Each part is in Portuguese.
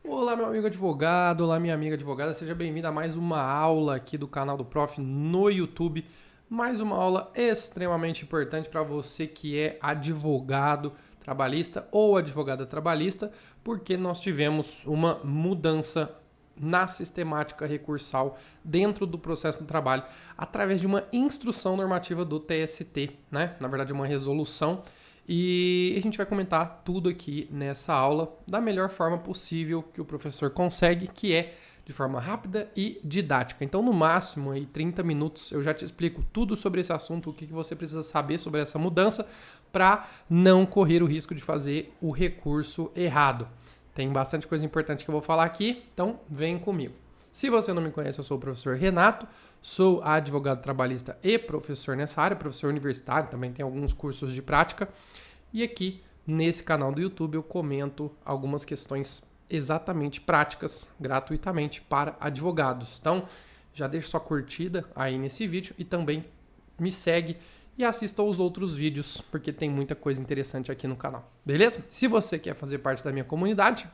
Olá, meu amigo advogado, olá, minha amiga advogada, seja bem-vindo a mais uma aula aqui do canal do Prof no YouTube. Mais uma aula extremamente importante para você que é advogado trabalhista ou advogada trabalhista, porque nós tivemos uma mudança na sistemática recursal dentro do processo do trabalho através de uma instrução normativa do TST, né? Na verdade, uma resolução. E a gente vai comentar tudo aqui nessa aula da melhor forma possível que o professor consegue, que é de forma rápida e didática. Então, no máximo, aí 30 minutos, eu já te explico tudo sobre esse assunto, o que você precisa saber sobre essa mudança para não correr o risco de fazer o recurso errado. Tem bastante coisa importante que eu vou falar aqui, então vem comigo. Se você não me conhece, eu sou o professor Renato, sou advogado trabalhista e professor nessa área, professor universitário, também tem alguns cursos de prática. E aqui, nesse canal do YouTube, eu comento algumas questões exatamente práticas, gratuitamente, para advogados. Então, já deixa sua curtida aí nesse vídeo e também me segue e assista aos outros vídeos, porque tem muita coisa interessante aqui no canal, beleza? Se você quer fazer parte da minha comunidade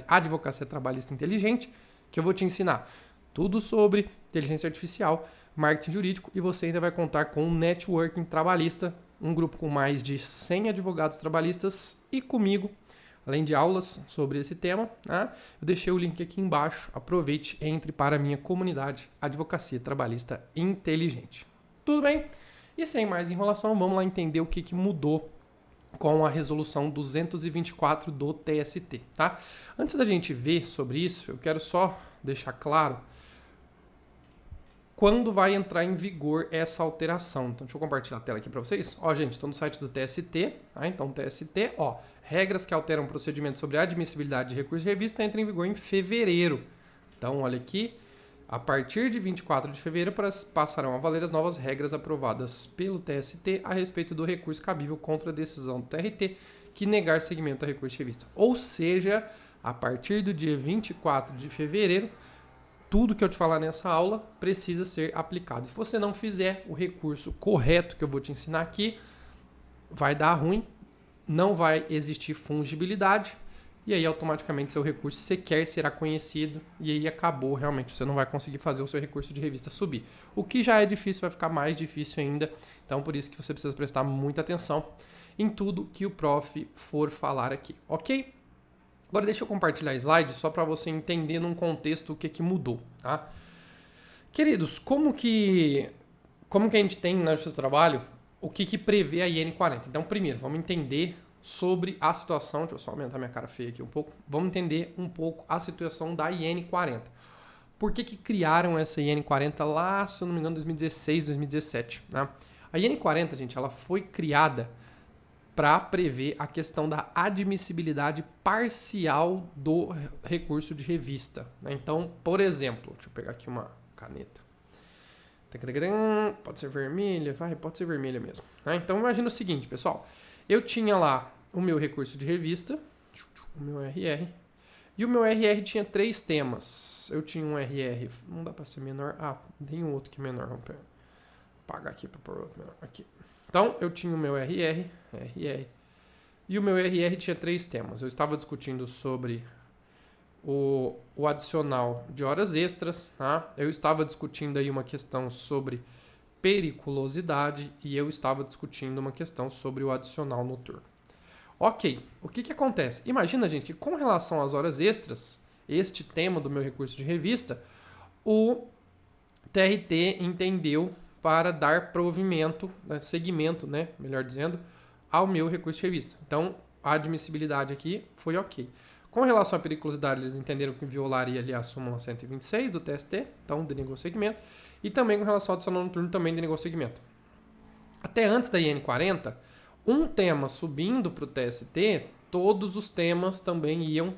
Advocacia Trabalhista Inteligente, que eu vou te ensinar tudo sobre inteligência artificial, marketing jurídico e você ainda vai contar com um networking trabalhista, um grupo com mais de 100 advogados trabalhistas e comigo, além de aulas sobre esse tema, né? Eu deixei o link aqui embaixo, aproveite, entre para a minha comunidade Advocacia Trabalhista Inteligente. Tudo bem? E sem mais enrolação, vamos lá entender o que mudou com a resolução 224 do TST, tá? Antes da gente ver sobre isso, eu quero só deixar claro quando vai entrar em vigor essa alteração. Então, deixa eu compartilhar a tela aqui para vocês. Ó, gente, estou no site do TST, tá? Então, TST, ó, regras que alteram o procedimento sobre a admissibilidade de recurso de revista entram em vigor em fevereiro. Então, olha aqui, a partir de 24 de fevereiro passarão a valer as novas regras aprovadas pelo TST a respeito do recurso cabível contra a decisão do TRT que negar seguimento a recurso de revista. Ou seja, a partir do dia 24 de fevereiro, tudo que eu te falar nessa aula precisa ser aplicado. Se você não fizer o recurso correto que eu vou te ensinar aqui, vai dar ruim, não vai existir fungibilidade, e aí automaticamente seu recurso sequer será conhecido, e aí acabou realmente, você não vai conseguir fazer o seu recurso de revista subir. O que já é difícil vai ficar mais difícil ainda, então por isso que você precisa prestar muita atenção em tudo que o prof for falar aqui, ok? Agora deixa eu compartilhar slide só para você entender num contexto o que mudou, tá? Queridos, como que a gente tem na Justiça do Trabalho o que prevê a IN 40? Então, primeiro, vamos entender sobre a situação, deixa eu só aumentar minha cara feia aqui um pouco, vamos entender um pouco a situação da IN 40. Por que criaram essa IN 40 lá, se eu não me engano, 2016, 2017, né? A IN 40, gente, ela foi criada para prever a questão da admissibilidade parcial do recurso de revista, né? Então, por exemplo, deixa eu pegar aqui uma caneta. Pode ser vermelha? Pode ser vermelha mesmo, né? Então, imagina o seguinte, pessoal. Eu tinha lá o meu recurso de revista, o meu RR, e o meu RR tinha 3 temas. Eu tinha um RR, não dá para ser menor. Ah, tem um outro que é menor. Vamos apagar aqui para pôr outro menor. Aqui. Então, eu tinha o meu RR, e o meu RR tinha 3 temas. Eu estava discutindo sobre o adicional de horas extras, tá? Eu estava discutindo aí uma questão sobre periculosidade e eu estava discutindo uma questão sobre o adicional noturno. Ok, o que acontece? Imagina, gente, que com relação às horas extras, este tema do meu recurso de revista, o TRT entendeu para dar provimento, seguimento, né, melhor dizendo, ao meu recurso de revista. Então, a admissibilidade aqui foi ok. Com relação à periculosidade, eles entenderam que violaria ali a súmula 126 do TST, então denegou o segmento, e também com relação ao adicional noturno, também denegou o segmento. Até antes da IN 40, um tema subindo para o TST, todos os temas também iam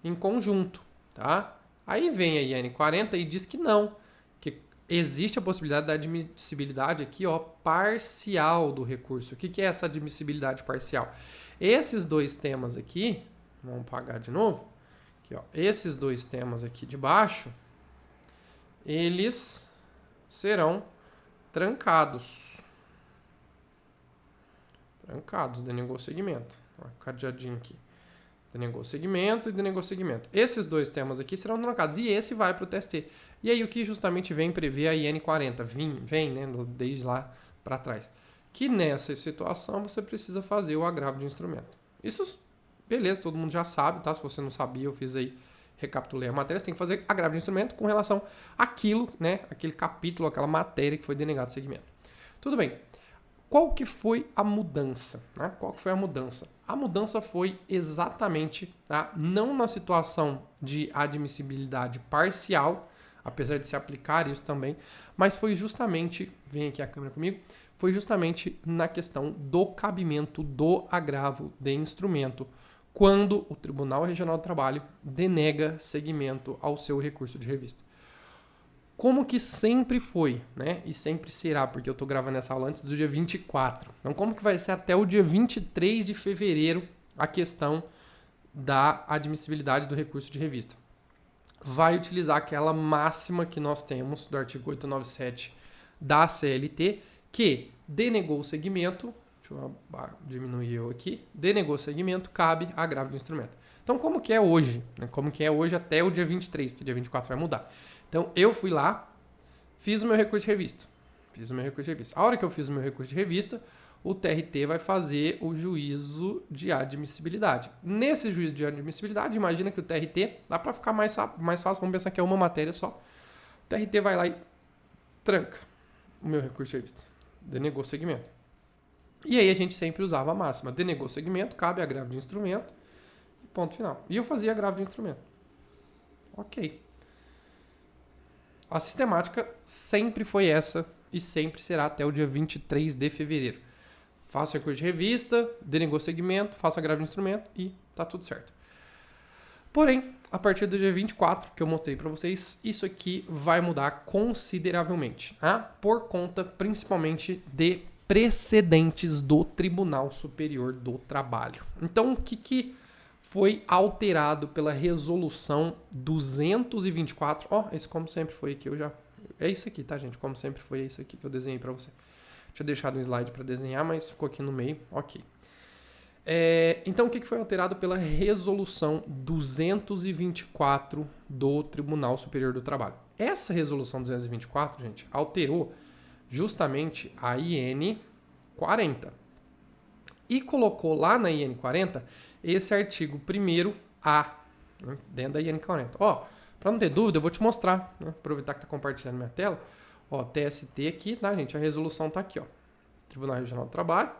em conjunto, tá? Aí vem a IN 40 e diz que não, que existe a possibilidade da admissibilidade aqui, ó, parcial do recurso. O que é essa admissibilidade parcial? Esses 2 temas aqui, vamos apagar de novo, aqui, ó, esses 2 temas aqui de baixo, eles serão trancados. Denegou o segmento. Ó, cadeadinho aqui. denegou segmento e denegou segmento. Esses dois temas aqui serão trocados e esse vai para o TST. E aí o que justamente vem prever a IN 40, vem né, desde lá para trás. Que nessa situação você precisa fazer o agravo de instrumento. Isso, beleza, todo mundo já sabe, tá? Se você não sabia, eu fiz aí, recapitulei a matéria, você tem que fazer agravo de instrumento com relação àquilo, né? Aquele capítulo, aquela matéria que foi denegado segmento. Tudo bem. Qual que foi a mudança? Né? Qual que foi a mudança? A mudança foi exatamente, tá? Não na situação de admissibilidade parcial, apesar de se aplicar isso também, mas foi justamente, vem aqui a câmera comigo, foi justamente na questão do cabimento do agravo de instrumento, quando o Tribunal Regional do Trabalho denega seguimento ao seu recurso de revista. Como que sempre foi, né? E sempre será, porque eu estou gravando essa aula antes do dia 24. Então, como que vai ser até o dia 23 de fevereiro a questão da admissibilidade do recurso de revista? Vai utilizar aquela máxima que nós temos do artigo 897 da CLT, que denegou o segmento, deixa eu diminuir eu aqui, denegou o segmento, cabe agravo de instrumento. Então, como que é hoje? Né? Como que é hoje até o dia 23, porque dia 24 vai mudar. Então, eu fui lá, fiz o meu recurso de revista. A hora que eu fiz o meu recurso de revista, o TRT vai fazer o juízo de admissibilidade. Nesse juízo de admissibilidade, imagina que o TRT, dá para ficar mais fácil, vamos pensar que é uma matéria só. O TRT vai lá e tranca o meu recurso de revista. Denegou segmento. E aí a gente sempre usava a máxima. Denegou segmento, cabe agravo de instrumento, e ponto final. E eu fazia agravo de instrumento. Ok. A sistemática sempre foi essa e sempre será até o dia 23 de fevereiro. Faço recurso de revista, denegou segmento, faço agravo de instrumento e tá tudo certo. Porém, a partir do dia 24, que eu mostrei para vocês, isso aqui vai mudar consideravelmente, tá? Por conta principalmente de precedentes do Tribunal Superior do Trabalho. Então, o que foi alterado pela resolução 224. Esse como sempre foi aqui, é isso aqui, tá, gente? Como sempre foi isso aqui que eu desenhei para você. Tinha deixado um slide para desenhar, mas ficou aqui no meio. Ok. Então, o que foi alterado pela resolução 224 do Tribunal Superior do Trabalho? Essa resolução 224, gente, alterou justamente a IN 40. E colocou lá na IN 40 esse artigo 1º-A, né, dentro da IN 40. Para não ter dúvida, eu vou te mostrar, né, aproveitar que está compartilhando minha tela. TST aqui, tá, gente? A resolução está aqui, Tribunal Regional do Trabalho.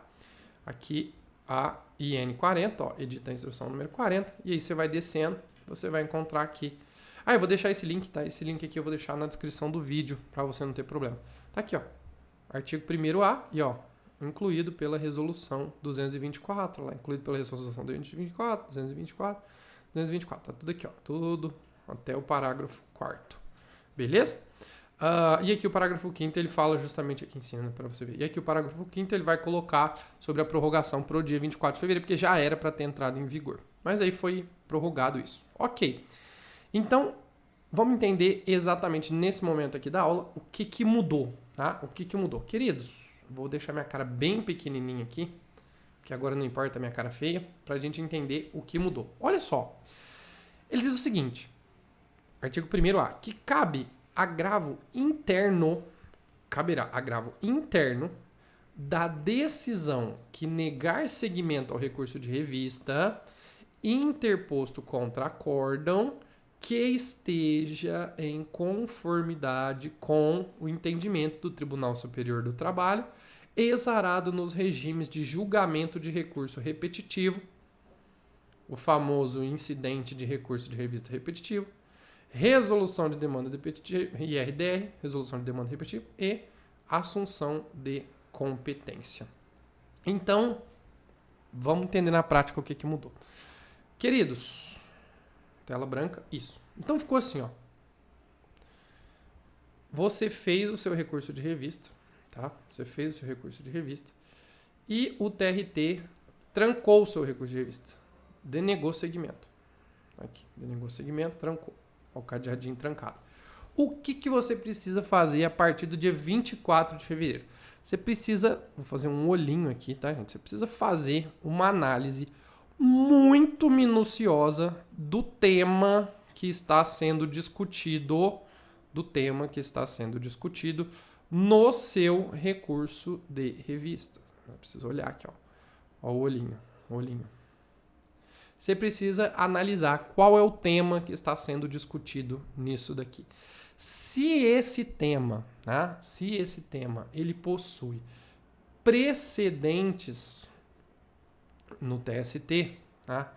Aqui a IN 40, edita a instrução número 40. E aí você vai descendo, você vai encontrar aqui. Eu vou deixar esse link, tá? Esse link aqui eu vou deixar na descrição do vídeo, para você não ter problema. Tá aqui, artigo 1º-A e, incluído pela resolução 224, lá, incluído pela resolução 224, 224, tá tudo aqui, tudo até o parágrafo 4º, beleza? E aqui o parágrafo 5º ele fala justamente aqui em cima, para você ver. E aqui o parágrafo 5º ele vai colocar sobre a prorrogação para o dia 24 de fevereiro, porque já era para ter entrado em vigor. Mas aí foi prorrogado isso. Ok. Então, vamos entender exatamente nesse momento aqui da aula o que mudou, tá? O que mudou. Queridos, vou deixar minha cara bem pequenininha aqui, que agora não importa a minha cara feia, para a gente entender o que mudou. Olha só, ele diz o seguinte, artigo 1º-A, que caberá agravo interno da decisão que negar seguimento ao recurso de revista interposto contra acórdão que esteja em conformidade com o entendimento do Tribunal Superior do Trabalho, exarado nos regimes de julgamento de recurso repetitivo, o famoso incidente de recurso de revista repetitivo, resolução de demanda repetitiva, IRDR, resolução de demanda repetitiva e assunção de competência. Então, vamos entender na prática o que mudou. Queridos, tela branca, isso. Então ficou assim, Você fez o seu recurso de revista, tá? Você fez o seu recurso de revista e o TRT trancou o seu recurso de revista. Denegou segmento. Aqui, denegou segmento, trancou. Olha o cadeadinho trancado. O que você precisa fazer a partir do dia 24 de fevereiro? Você precisa, vou fazer um olhinho aqui, tá, gente? Você precisa fazer uma análise muito minuciosa do tema que está sendo discutido, no seu recurso de revista. Eu preciso olhar aqui, ó. Ó o olhinho. Você precisa analisar qual é o tema que está sendo discutido nisso daqui. Se esse tema ele possui precedentes no TST, tá?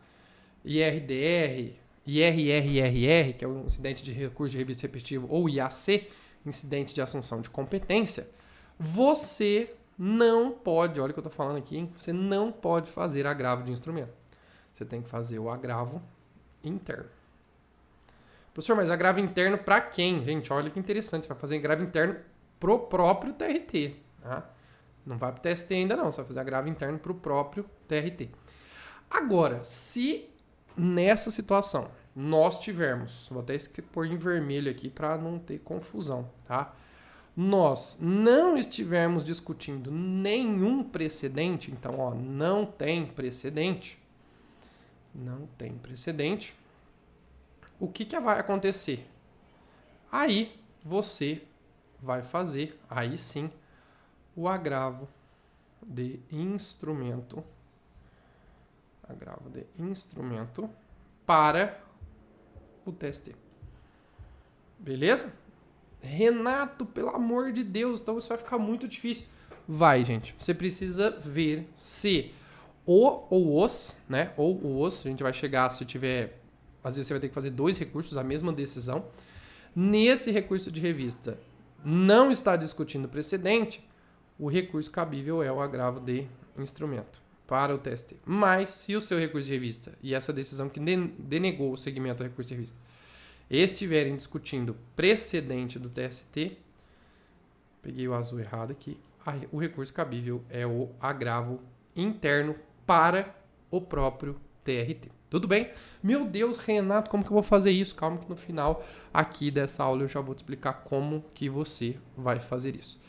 IRDR, IRRRR, que é o incidente de recurso de revista repetitivo, ou IAC, incidente de assunção de competência, você não pode, olha o que eu estou falando aqui, hein? Você não pode fazer agravo de instrumento. Você tem que fazer o agravo interno. Professor, mas agravo interno para quem? Gente, olha que interessante. Você vai fazer agravo interno pro próprio TRT. Tá? Não vai pro TST ainda não. Você vai fazer agravo interno pro próprio TRT. Agora, se nessa situação nós tivermos, vou até pôr em vermelho aqui para não ter confusão, tá? Nós não estivermos discutindo nenhum precedente, então, ó, não tem precedente, o que vai acontecer? Aí você vai fazer, aí sim, o agravo de instrumento para o TST. Beleza? Renato, pelo amor de Deus, então isso vai ficar muito difícil. Vai, gente. Você precisa ver se a gente vai chegar, se tiver, às vezes você vai ter que fazer 2 recursos, a mesma decisão. Nesse recurso de revista não está discutindo precedente, o recurso cabível é o agravo de instrumento para o TST. Mas se o seu recurso de revista e essa decisão que denegou o segmento do recurso de revista estiverem discutindo precedente do TST, peguei o azul errado aqui, o recurso cabível é o agravo interno para o próprio TRT. Tudo bem? Meu Deus, Renato, como que eu vou fazer isso? Calma que no final aqui dessa aula eu já vou te explicar como que você vai fazer isso.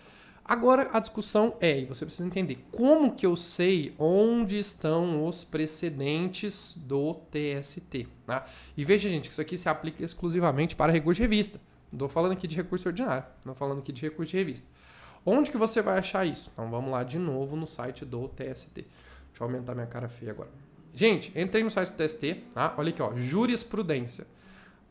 Agora a discussão e você precisa entender, como que eu sei onde estão os precedentes do TST? Tá? E veja, gente, que isso aqui se aplica exclusivamente para recurso de revista. Não estou falando aqui de recurso ordinário, estou falando aqui de recurso de revista. Onde que você vai achar isso? Então vamos lá de novo no site do TST. Deixa eu aumentar minha cara feia agora. Gente, entrei no site do TST, tá? Olha aqui, ó, jurisprudência.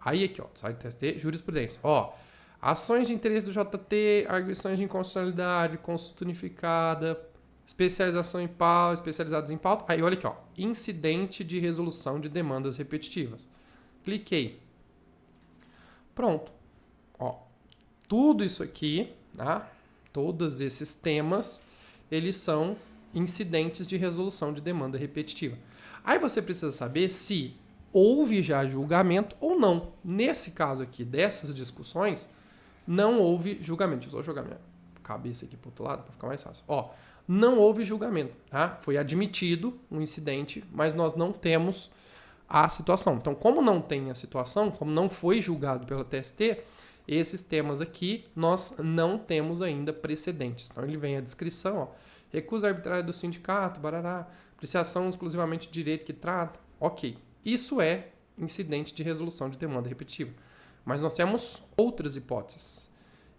Aí aqui, ó, site do TST, jurisprudência. Ó, ações de interesse do JT, arguições de inconstitucionalidade, consulta unificada, especialização em pauta, especializados em pauta. Aí olha aqui, ó, incidente de resolução de demandas repetitivas. Cliquei. Pronto. Ó, tudo isso aqui, tá? Todos esses temas, eles são incidentes de resolução de demanda repetitiva. Aí você precisa saber se houve já julgamento ou não. Nesse caso aqui, dessas discussões, não houve julgamento. Deixa eu só jogar minha cabeça aqui para o outro lado para ficar mais fácil. Ó, não houve julgamento. Tá? Foi admitido um incidente, mas nós não temos a situação. Então, como não tem a situação, como não foi julgado pela TST, esses temas aqui nós não temos ainda precedentes. Então, ele vem a descrição, ó, recusa arbitrária do sindicato, barará, apreciação exclusivamente de direito que trata. Ok, isso é incidente de resolução de demanda repetitiva. Mas nós temos outras hipóteses.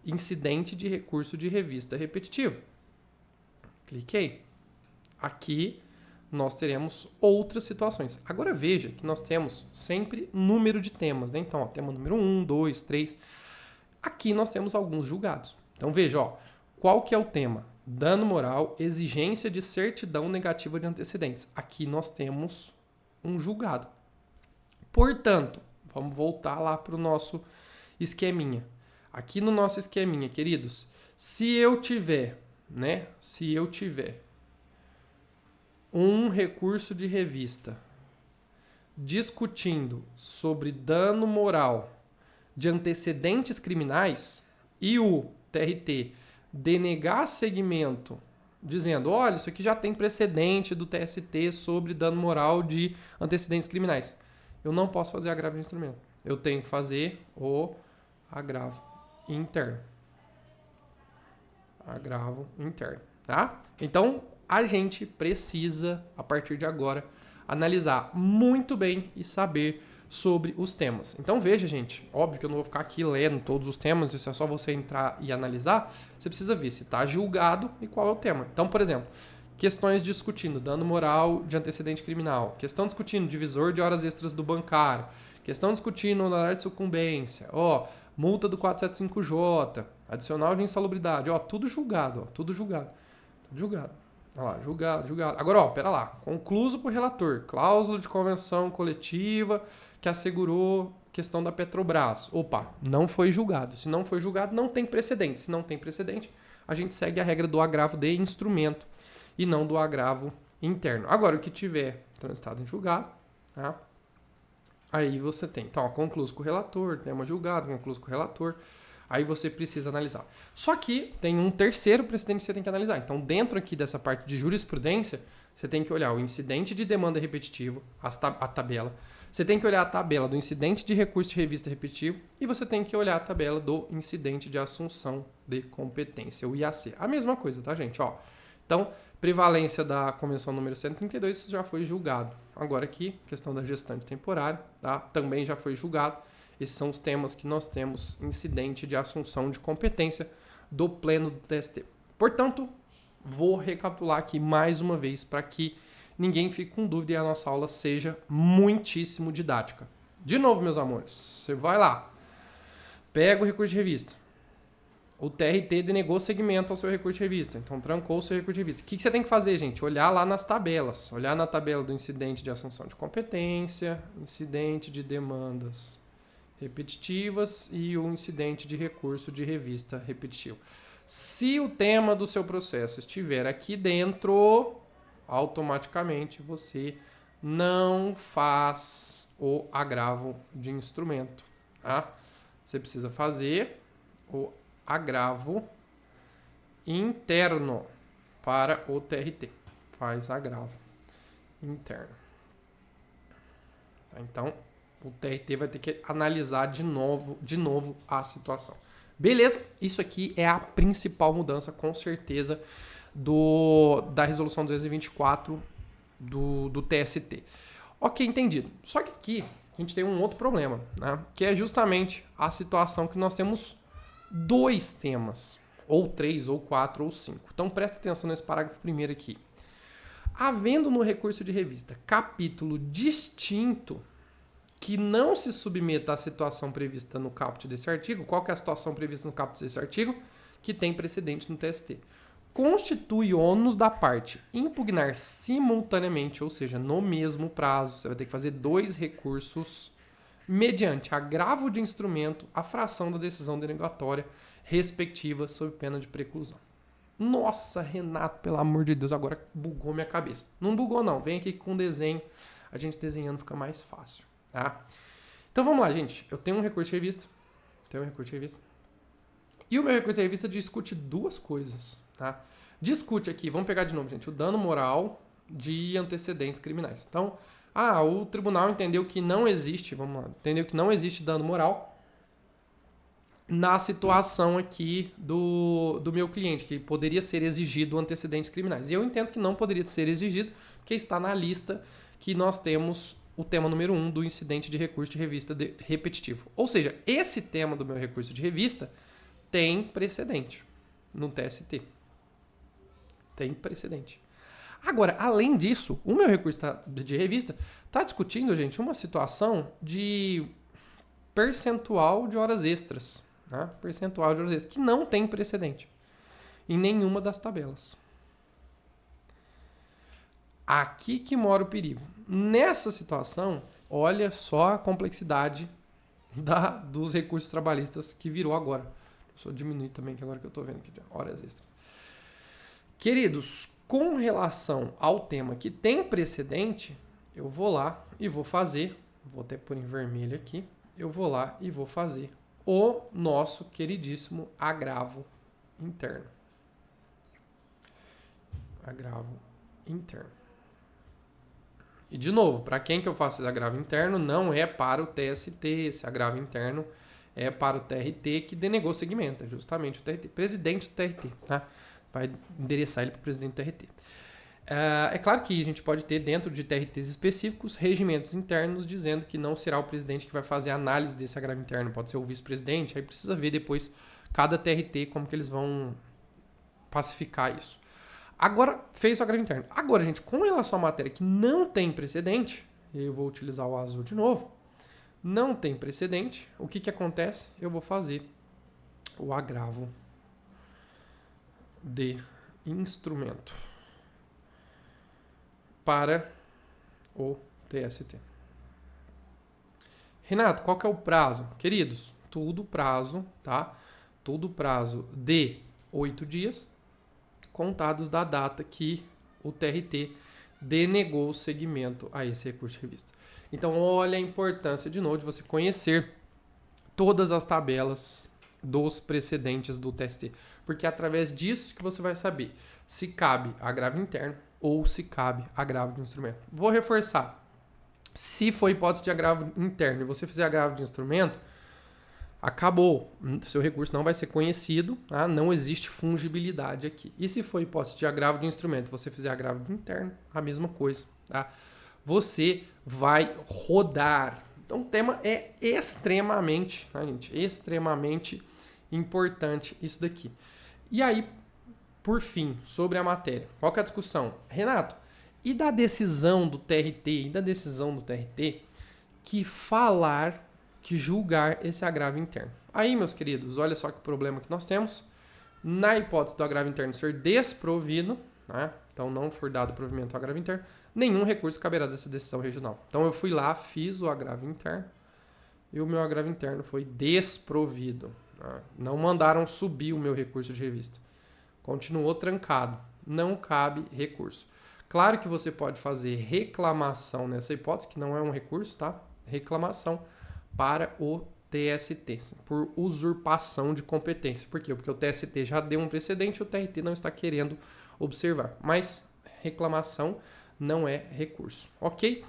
Incidente de recurso de revista repetitivo. Cliquei. Aqui nós teremos outras situações. Agora veja que nós temos sempre número de temas, né? Então, ó, tema número 1, 2, 3. Aqui nós temos alguns julgados. Então veja, ó, qual que é o tema? Dano moral, exigência de certidão negativa de antecedentes. Aqui nós temos um julgado. Portanto, vamos voltar lá para o nosso esqueminha. Aqui no nosso esqueminha, queridos, se eu tiver um recurso de revista discutindo sobre dano moral de antecedentes criminais e o TRT denegar segmento dizendo, olha, isso aqui já tem precedente do TST sobre dano moral de antecedentes criminais. Eu não posso fazer agravo de instrumento. Eu tenho que fazer o agravo interno. Agravo interno, tá? Então, a gente precisa, a partir de agora, analisar muito bem e saber sobre os temas. Então veja, gente, óbvio que eu não vou ficar aqui lendo todos os temas, isso é só você entrar e analisar, você precisa ver se está julgado e qual é o tema. Então, por exemplo, questões discutindo dano moral de antecedente criminal, questão discutindo divisor de horas extras do bancário, questão discutindo honorário de sucumbência, multa do 475J, adicional de insalubridade, tudo julgado, tudo julgado. Tudo julgado. Olha lá, julgado. Agora, pera lá. Concluso por relator. Cláusula de convenção coletiva que assegurou questão da Petrobras. Opa, não foi julgado. Se não foi julgado, não tem precedente. Se não tem precedente, a gente segue a regra do agravo de instrumento e não do agravo interno. Agora, o que tiver transitado em julgado, tá? Aí você tem, então, concluso com o relator, tema julgado, concluso com o relator, aí você precisa analisar. Só que tem um terceiro precedente que você tem que analisar. Então, dentro aqui dessa parte de jurisprudência, você tem que olhar o incidente de demanda repetitivo, a tabela. Você tem que olhar a tabela do incidente de recurso de revista repetitivo e você tem que olhar a tabela do incidente de assunção de competência, o IAC. A mesma coisa, tá, gente? Então, prevalência da convenção número 132, isso já foi julgado. Agora aqui, questão da gestante temporária, tá? Também já foi julgado. Esses são os temas que nós temos incidente de assunção de competência do pleno do TST. Portanto, vou recapitular aqui mais uma vez para que ninguém fique com dúvida e a nossa aula seja muitíssimo didática. De novo, meus amores, você vai lá, pega o recurso de revista. O TRT denegou segmento ao seu recurso de revista, então trancou o seu recurso de revista. O que você tem que fazer, gente? Olhar lá nas tabelas. Olhar na tabela do incidente de assunção de competência, incidente de demandas repetitivas e o incidente de recurso de revista repetitivo. Se o tema do seu processo estiver aqui dentro, automaticamente você não faz o agravo de instrumento. Tá? Você precisa fazer o agravo interno para o TRT. Faz agravo interno. Tá? Então, o TRT vai ter que analisar de novo a situação. Beleza? Isso aqui é a principal mudança, com certeza, da resolução 224 do TST. Ok, entendido. Só que aqui a gente tem um outro problema, né? Que é justamente a situação que nós temos 2 temas, ou 3, ou 4, ou 5. Então presta atenção nesse parágrafo primeiro aqui. Havendo no recurso de revista capítulo distinto que não se submeta à situação prevista no caput desse artigo, qual que é a situação prevista no caput desse artigo? Que tem precedente no TST. Constitui ônus da parte impugnar simultaneamente, ou seja, no mesmo prazo, você vai ter que fazer 2 recursos mediante agravo de instrumento, a fração da decisão denegatória respectiva sob pena de preclusão. Nossa, Renato, pelo amor de Deus, agora bugou minha cabeça. Não bugou não, vem aqui com desenho, a gente desenhando fica mais fácil, tá? Então vamos lá, gente, eu tenho um recurso de revista, e o meu recurso de revista discute 2 coisas, tá? Discute aqui, vamos pegar de novo, gente, o dano moral de antecedentes criminais. Então, o tribunal entendeu que não existe, dano moral na situação aqui do meu cliente, que poderia ser exigido antecedentes criminais. E eu entendo que não poderia ser exigido, porque está na lista que nós temos o tema número 1 do incidente de recurso de revista repetitivo. Ou seja, esse tema do meu recurso de revista tem precedente no TST. Tem precedente. Agora, além disso, o meu recurso de revista está discutindo, gente, uma situação de percentual de horas extras. Né? Percentual de horas extras, que não tem precedente em nenhuma das tabelas. Aqui que mora o perigo. Nessa situação, olha só a complexidade dos recursos trabalhistas que virou agora. Deixa eu diminuir também, que agora que eu estou vendo aqui, horas extras. Queridos, com relação ao tema que tem precedente, eu vou lá e vou fazer, vou até pôr em vermelho aqui, eu vou lá e vou fazer o nosso queridíssimo agravo interno. Agravo interno. E de novo, para quem que eu faço esse agravo interno? Não é para o TST, esse agravo interno é para o TRT que denegou segmento, é justamente o TRT, presidente do TRT, tá? Vai endereçar ele para o presidente do TRT. É claro que a gente pode ter, dentro de TRTs específicos, regimentos internos dizendo que não será o presidente que vai fazer a análise desse agravo interno, pode ser o vice-presidente, aí precisa ver depois cada TRT como que eles vão pacificar isso. Agora, fez o agravo interno. Agora, gente, com relação à matéria que não tem precedente, eu vou utilizar o azul de novo, não tem precedente, o que acontece? Eu vou fazer o agravo de instrumento para o TST. Renato, qual que é o prazo? Queridos, tudo prazo, tá? Tudo prazo de 8 dias, contados da data que o TRT denegou o segmento a esse recurso de revista. Então, olha a importância, de novo, de você conhecer todas as tabelas dos precedentes do TST, porque é através disso que você vai saber se cabe agravo interno ou se cabe agravo de instrumento. Vou reforçar. Se for hipótese de agravo interno e você fizer agravo de instrumento, acabou. Seu recurso não vai ser conhecido, tá? Não existe fungibilidade aqui. E se for hipótese de agravo de instrumento e você fizer agravo de interno, a mesma coisa, tá? Você vai rodar. Então o tema é extremamente, tá, gente? Extremamente importante isso daqui. E aí, por fim, sobre a matéria. Qual que é a discussão? Renato, e da decisão do TRT, que julgar esse agravo interno? Aí, meus queridos, olha só que problema que nós temos. Na hipótese do agravo interno ser desprovido, né? Então não for dado provimento ao agravo interno, nenhum recurso caberá dessa decisão regional. Então eu fui lá, fiz o agravo interno e o meu agravo interno foi desprovido. Né? Não mandaram subir o meu recurso de revista. Continuou trancado. Não cabe recurso. Claro que você pode fazer reclamação nessa hipótese, que não é um recurso, tá? Reclamação para o TST, por usurpação de competência. Por quê? Porque o TST já deu um precedente e o TRT não está querendo observar. Mas reclamação não é recurso, ok?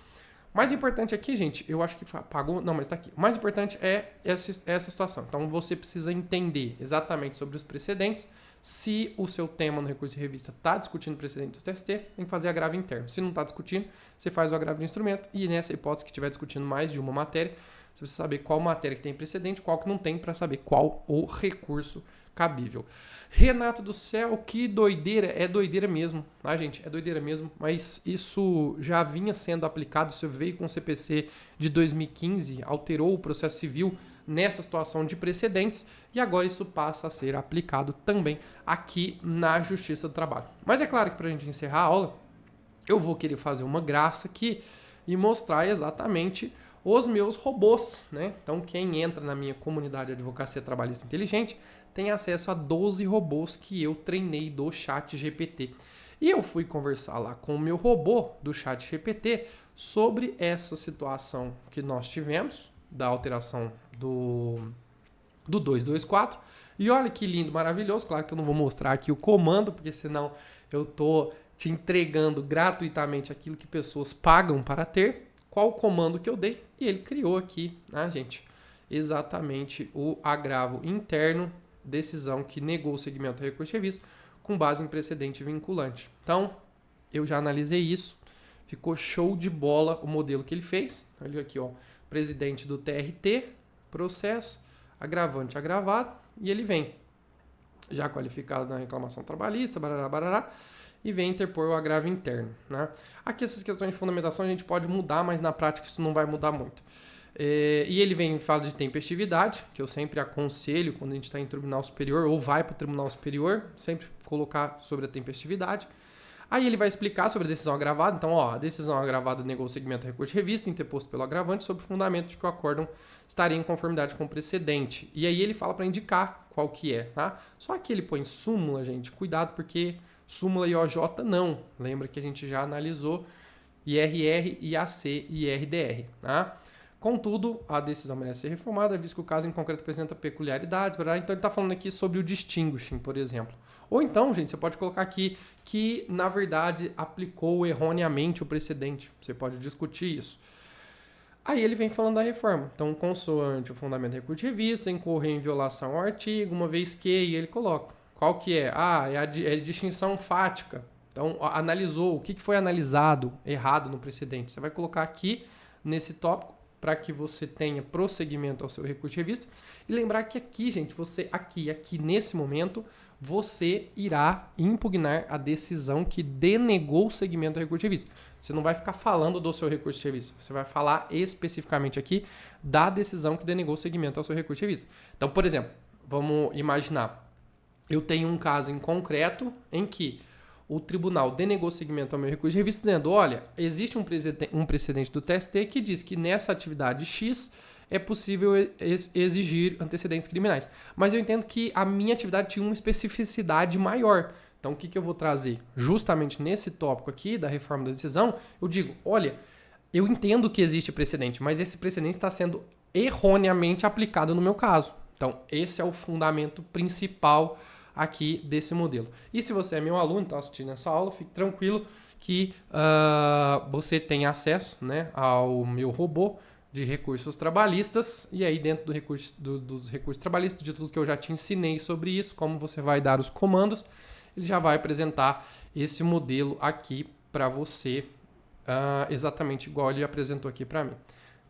Mais importante aqui, gente, eu acho que apagou, não, mas está aqui. O mais importante é essa situação. Então você precisa entender exatamente sobre os precedentes. Se o seu tema no recurso de revista está discutindo o precedente do TST, tem que fazer agravo interno. Se não está discutindo, você faz o agravo de instrumento e nessa hipótese que estiver discutindo mais de uma matéria, você precisa saber qual matéria que tem precedente, qual que não tem, para saber qual o recurso cabível. Renato do céu, que doideira. É doideira mesmo, tá, gente? É doideira mesmo, mas isso já vinha sendo aplicado. Isso veio com o CPC de 2015, alterou o processo civil nessa situação de precedentes e agora isso passa a ser aplicado também aqui na Justiça do Trabalho. Mas é claro que para a gente encerrar a aula, eu vou querer fazer uma graça aqui e mostrar exatamente os meus robôs, né? Então quem entra na minha comunidade de Advocacia Trabalhista Inteligente tem acesso a 12 robôs que eu treinei do ChatGPT. E eu fui conversar lá com o meu robô do ChatGPT sobre essa situação que nós tivemos, da alteração do 224. E olha que lindo, maravilhoso. Claro que eu não vou mostrar aqui o comando, porque senão eu tô te entregando gratuitamente aquilo que pessoas pagam para ter. Qual o comando que eu dei? E ele criou aqui, né, gente, exatamente o agravo interno, decisão que negou o segmento do recurso de revista com base em precedente vinculante. Então, eu já analisei isso. Ficou show de bola o modelo que ele fez. Olha aqui, ó, presidente do TRT, processo, agravante, agravado, e ele vem já qualificado na reclamação trabalhista, barará, barará, e vem interpor o agravo interno. Né? Aqui essas questões de fundamentação a gente pode mudar, mas na prática isso não vai mudar muito. E ele vem e fala de tempestividade, que eu sempre aconselho quando a gente está em tribunal superior ou vai para o tribunal superior, sempre colocar sobre a tempestividade. Aí ele vai explicar sobre a decisão agravada. Então, ó, a decisão agravada negou o segmento do recurso de revista interposto pelo agravante sob o fundamento de que o acórdão estaria em conformidade com o precedente. E aí ele fala para indicar qual que é, tá? Só que ele põe súmula, gente, cuidado, porque súmula e OJ não. Lembra que a gente já analisou IRR, IAC e IRDR, tá? Contudo, a decisão merece ser reformada, visto que o caso em concreto apresenta peculiaridades, então ele está falando aqui sobre o distinguishing, por exemplo. Ou então, gente, você pode colocar aqui que, na verdade, aplicou erroneamente o precedente. Você pode discutir isso. Aí ele vem falando da reforma. Então, consoante o fundamento do recurso de revista, incorrer em violação ao artigo, uma vez que, e ele coloca. Qual que é? Ah, é a distinção fática. Então, analisou, o que foi analisado errado no precedente? Você vai colocar aqui nesse tópico para que você tenha prosseguimento ao seu recurso de revista. E lembrar que aqui, gente, aqui nesse momento, você irá impugnar a decisão que denegou o segmento do recurso de revista. Você não vai ficar falando do seu recurso de revista, você vai falar especificamente aqui da decisão que denegou o segmento ao seu recurso de revista. Então, por exemplo, vamos imaginar, eu tenho um caso em concreto em que o tribunal denegou segmento ao meu recurso de revista dizendo, olha, existe um precedente do TST que diz que nessa atividade X é possível exigir antecedentes criminais. Mas eu entendo que a minha atividade tinha uma especificidade maior. Então, o que eu vou trazer? Justamente nesse tópico aqui da reforma da decisão, eu digo, olha, eu entendo que existe precedente, mas esse precedente está sendo erroneamente aplicado no meu caso. Então, esse é o fundamento principal aqui desse modelo. E se você é meu aluno, está assistindo essa aula, fique tranquilo que você tem acesso, né, ao meu robô de recursos trabalhistas, e aí dentro dos recursos trabalhistas, de tudo que eu já te ensinei sobre isso, como você vai dar os comandos, ele já vai apresentar esse modelo aqui para você, exatamente igual ele apresentou aqui para mim.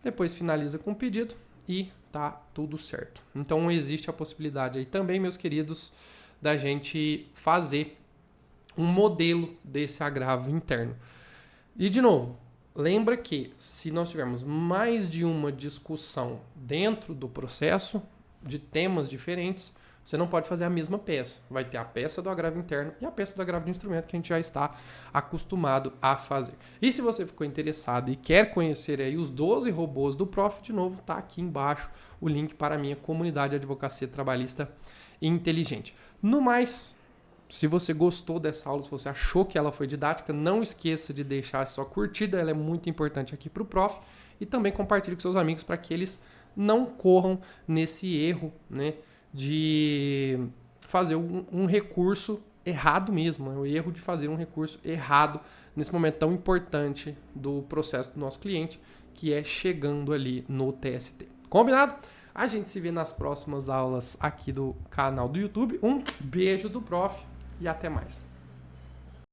Depois finaliza com o pedido e tá tudo certo. Então existe a possibilidade aí também, meus queridos, da gente fazer um modelo desse agravo interno. E de novo, lembra que se nós tivermos mais de uma discussão dentro do processo de temas diferentes, você não pode fazer a mesma peça. Vai ter a peça do agravo interno e a peça do agravo de instrumento que a gente já está acostumado a fazer. E se você ficou interessado e quer conhecer aí os 12 robôs do Prof, de novo, está aqui embaixo o link para a minha comunidade de advocacia trabalhista inteligente. No mais, se você gostou dessa aula, se você achou que ela foi didática, não esqueça de deixar a sua curtida, ela é muito importante aqui para o Prof. E também compartilhe com seus amigos para que eles não corram nesse erro, né, de fazer um recurso errado mesmo. É o erro de fazer um recurso errado nesse momento tão importante do processo do nosso cliente, que é chegando ali no TST. Combinado? A gente se vê nas próximas aulas aqui do canal do YouTube. Um beijo do Prof e até mais.